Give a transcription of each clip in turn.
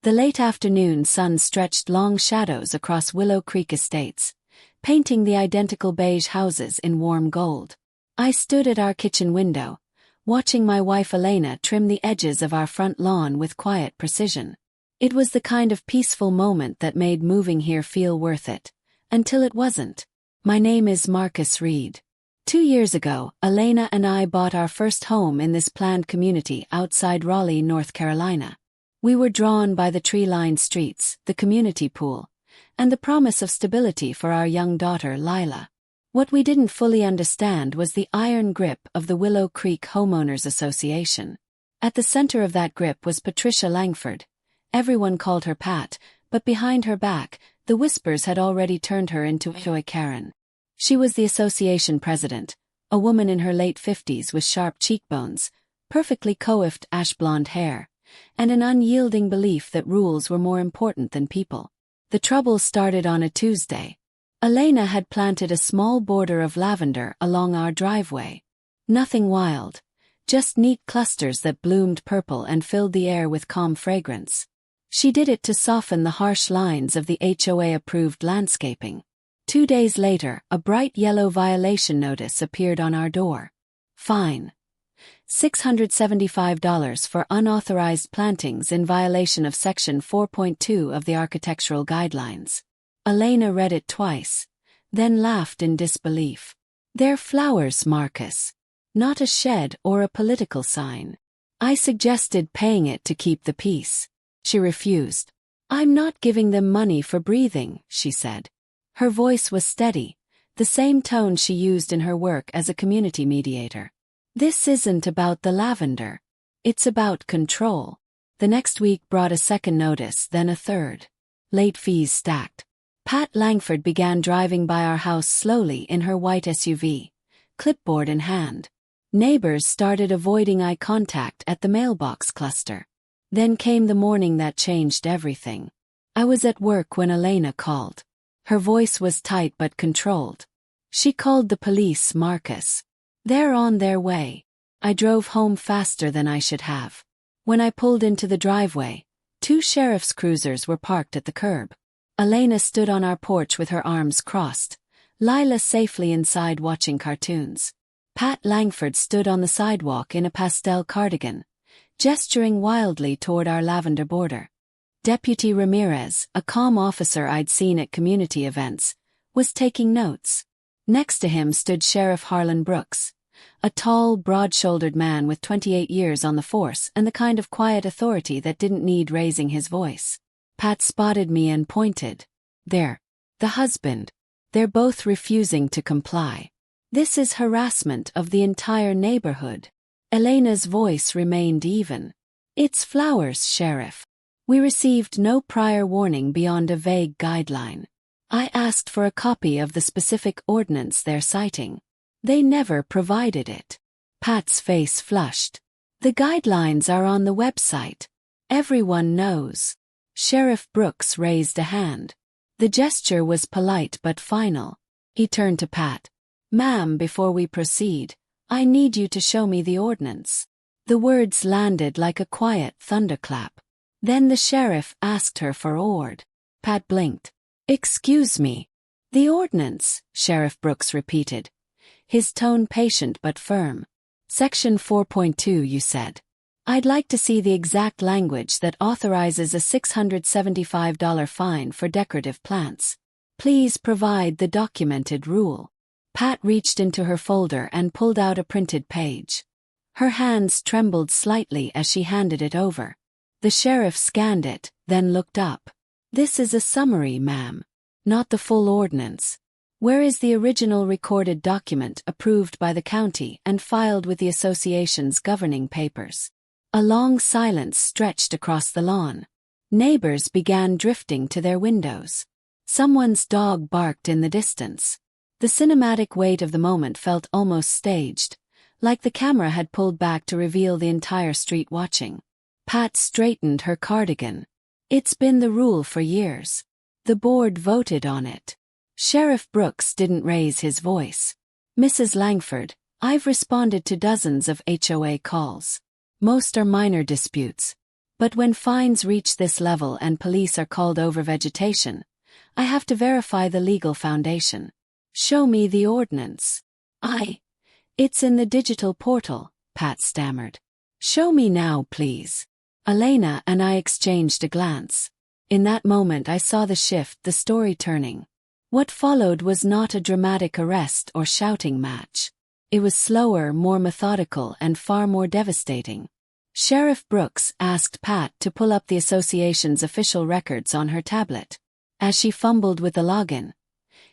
The late afternoon sun stretched long shadows across Willow Creek estates, painting the identical beige houses in warm gold. I stood at our kitchen window, watching my wife Elena trim the edges of our front lawn with quiet precision. It was the kind of peaceful moment that made moving here feel worth it, until it wasn't. My name is Marcus Reed. 2 years ago, Elena and I bought our first home in this planned community outside Raleigh, North Carolina. We were drawn by the tree-lined streets, the community pool, and the promise of stability for our young daughter Lila. What we didn't fully understand was the iron grip of the Willow Creek Homeowners Association. At the center of that grip was Patricia Langford. Everyone called her Pat, but behind her back, the whispers had already turned her into HOA Karen. She was the association president, a woman in her late 50s with sharp cheekbones, perfectly coiffed ash-blonde hair, and an unyielding belief that rules were more important than people. The trouble started on a Tuesday. Elena had planted a small border of lavender along our driveway. Nothing wild, just neat clusters that bloomed purple and filled the air with calm fragrance. She did it to soften the harsh lines of the HOA-approved landscaping. 2 days later, a bright yellow violation notice appeared on our door. Fine. $675 for unauthorized plantings in violation of Section 4.2 of the Architectural Guidelines. Elena read it twice, then laughed in disbelief. They're flowers, Marcus. Not a shed or a political sign. I suggested paying it to keep the peace. She refused. I'm not giving them money for breathing, she said. Her voice was steady, the same tone she used in her work as a community mediator. This isn't about the lavender. It's about control. The next week brought a second notice, then a third. Late fees stacked. Pat Langford began driving by our house slowly in her white SUV, clipboard in hand. Neighbors started avoiding eye contact at the mailbox cluster. Then came the morning that changed everything. I was at work when Elena called. Her voice was tight but controlled. She called the police, Marcus. They're on their way. I drove home faster than I should have. When I pulled into the driveway, 2 sheriff's cruisers were parked at the curb. Elena stood on our porch with her arms crossed, Lila safely inside watching cartoons. Pat Langford stood on the sidewalk in a pastel cardigan, gesturing wildly toward our lavender border. Deputy Ramirez, a calm officer I'd seen at community events, was taking notes. Next to him stood Sheriff Harlan Brooks, a tall, broad-shouldered man with 28 years on the force and the kind of quiet authority that didn't need raising his voice. Pat spotted me and pointed. There. The husband. They're both refusing to comply. This is harassment of the entire neighborhood. Elena's voice remained even. It's flowers, Sheriff. We received no prior warning beyond a vague guideline. I asked for a copy of the specific ordinance they're citing. They never provided it. Pat's face flushed. The guidelines are on the website. Everyone knows. Sheriff Brooks raised a hand. The gesture was polite but final. He turned to Pat. Ma'am, before we proceed, I need you to show me the ordinance. The words landed like a quiet thunderclap. Then the sheriff asked her for ord. Pat blinked. Excuse me. The ordinance, Sheriff Brooks repeated, his tone patient but firm. Section 4.2, you said. I'd like to see the exact language that authorizes a $675 fine for decorative plants. Please provide the documented rule. Pat reached into her folder and pulled out a printed page. Her hands trembled slightly as she handed it over. The sheriff scanned it, then looked up. This is a summary, ma'am. Not the full ordinance. Where is the original recorded document approved by the county and filed with the association's governing papers? A long silence stretched across the lawn. Neighbors began drifting to their windows. Someone's dog barked in the distance. The cinematic weight of the moment felt almost staged, like the camera had pulled back to reveal the entire street watching. Pat straightened her cardigan. It's been the rule for years. The board voted on it. Sheriff Brooks didn't raise his voice. Mrs. Langford, I've responded to dozens of HOA calls. Most are minor disputes. But when fines reach this level and police are called over vegetation, I have to verify the legal foundation. Show me the ordinance. It's in the digital portal, Pat stammered. Show me now, please. Elena and I exchanged a glance. In that moment I saw the shift, the story turning. What followed was not a dramatic arrest or shouting match. It was slower, more methodical, and far more devastating. Sheriff Brooks asked Pat to pull up the association's official records on her tablet. As she fumbled with the login,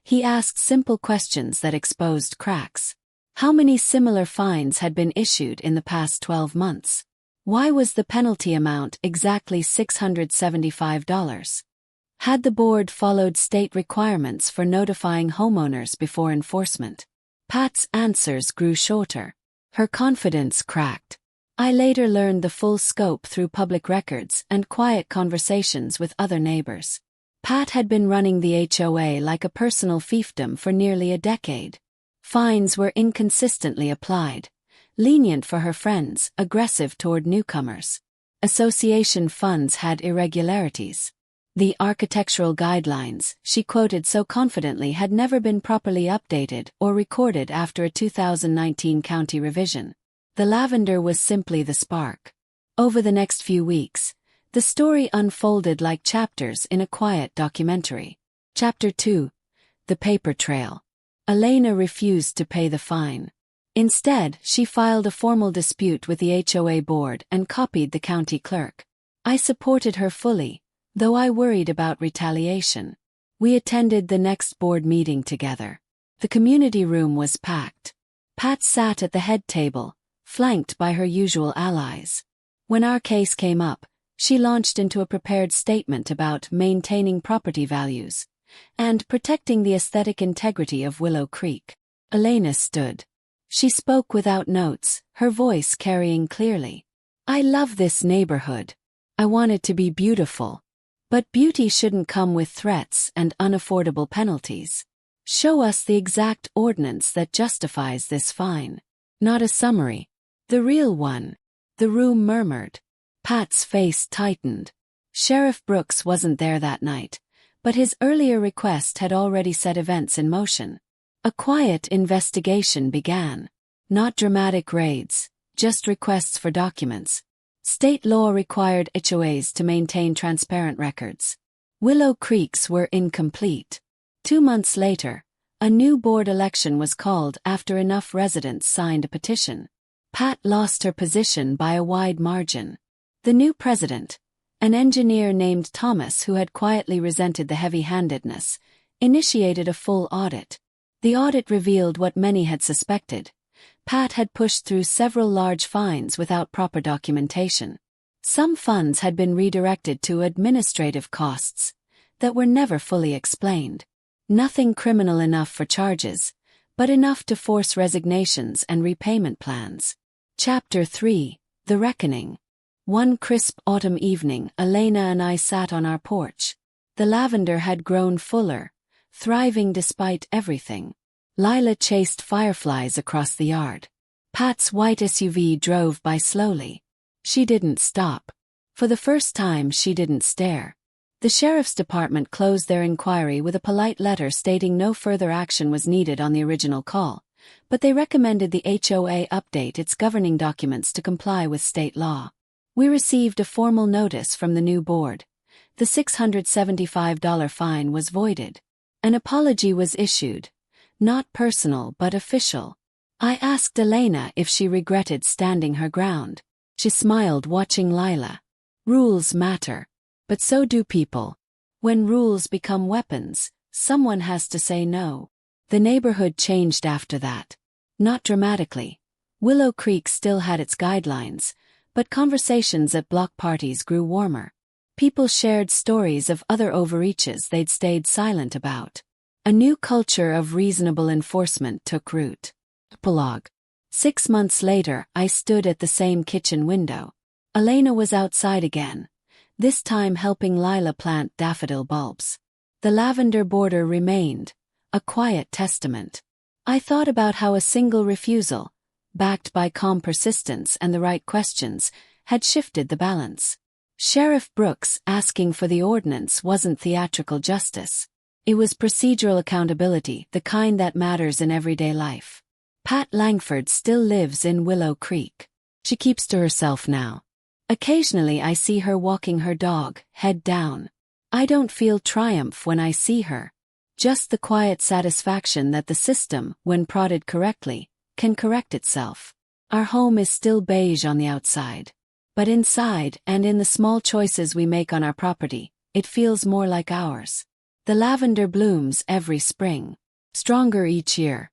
he asked simple questions that exposed cracks. How many similar fines had been issued in the past 12 months? Why was the penalty amount exactly $675? Had the board followed state requirements for notifying homeowners before enforcement? Pat's answers grew shorter. Her confidence cracked. I later learned the full scope through public records and quiet conversations with other neighbors. Pat had been running the HOA like a personal fiefdom for nearly a decade. Fines were inconsistently applied, lenient for her friends, aggressive toward newcomers. Association funds had irregularities. The architectural guidelines she quoted so confidently had never been properly updated or recorded after a 2019 county revision. The lavender was simply the spark. Over the next few weeks, the story unfolded like chapters in a quiet documentary. Chapter 2. The Paper Trail. Elena refused to pay the fine. Instead, she filed a formal dispute with the HOA board and copied the county clerk. I supported her fully, though I worried about retaliation. We attended the next board meeting together. The community room was packed. Pat sat at the head table, flanked by her usual allies. When our case came up, she launched into a prepared statement about maintaining property values and protecting the aesthetic integrity of Willow Creek. Elena stood. She spoke without notes, her voice carrying clearly. I love this neighborhood. I want it to be beautiful. But beauty shouldn't come with threats and unaffordable penalties. Show us the exact ordinance that justifies this fine. Not a summary. The real one. The room murmured. Pat's face tightened. Sheriff Brooks wasn't there that night, but his earlier request had already set events in motion. A quiet investigation began. Not dramatic raids, just requests for documents. State law required HOAs to maintain transparent records. Willow Creek's were incomplete. 2 months later, a new board election was called after enough residents signed a petition. Pat lost her position by a wide margin. The new president, an engineer named Thomas who had quietly resented the heavy-handedness, initiated a full audit. The audit revealed what many had suspected. Pat had pushed through several large fines without proper documentation. Some funds had been redirected to administrative costs that were never fully explained. Nothing criminal enough for charges, but enough to force resignations and repayment plans. Chapter 3. The Reckoning. One crisp autumn evening, Elena and I sat on our porch. The lavender had grown fuller, thriving despite everything. Lila chased fireflies across the yard. Pat's white SUV drove by slowly. She didn't stop. For the first time, she didn't stare. The sheriff's department closed their inquiry with a polite letter stating no further action was needed on the original call, but they recommended the HOA update its governing documents to comply with state law. We received a formal notice from the new board. The $675 fine was voided. An apology was issued. Not personal but official. I asked Elena if she regretted standing her ground. She smiled, watching Lila. Rules matter. But so do people. When rules become weapons, someone has to say no. The neighborhood changed after that. Not dramatically. Willow Creek still had its guidelines, but conversations at block parties grew warmer. People shared stories of other overreaches they'd stayed silent about. A new culture of reasonable enforcement took root. Epilogue. 6 months later, I stood at the same kitchen window. Elena was outside again, this time helping Lila plant daffodil bulbs. The lavender border remained, a quiet testament. I thought about how a single refusal, backed by calm persistence and the right questions, had shifted the balance. Sheriff Brooks asking for the ordinance wasn't theatrical justice. It was procedural accountability, the kind that matters in everyday life. Pat Langford still lives in Willow Creek. She keeps to herself now. Occasionally I see her walking her dog, head down. I don't feel triumph when I see her. Just the quiet satisfaction that the system, when prodded correctly, can correct itself. Our home is still beige on the outside. But inside, and in the small choices we make on our property, it feels more like ours. The lavender blooms every spring. Stronger each year,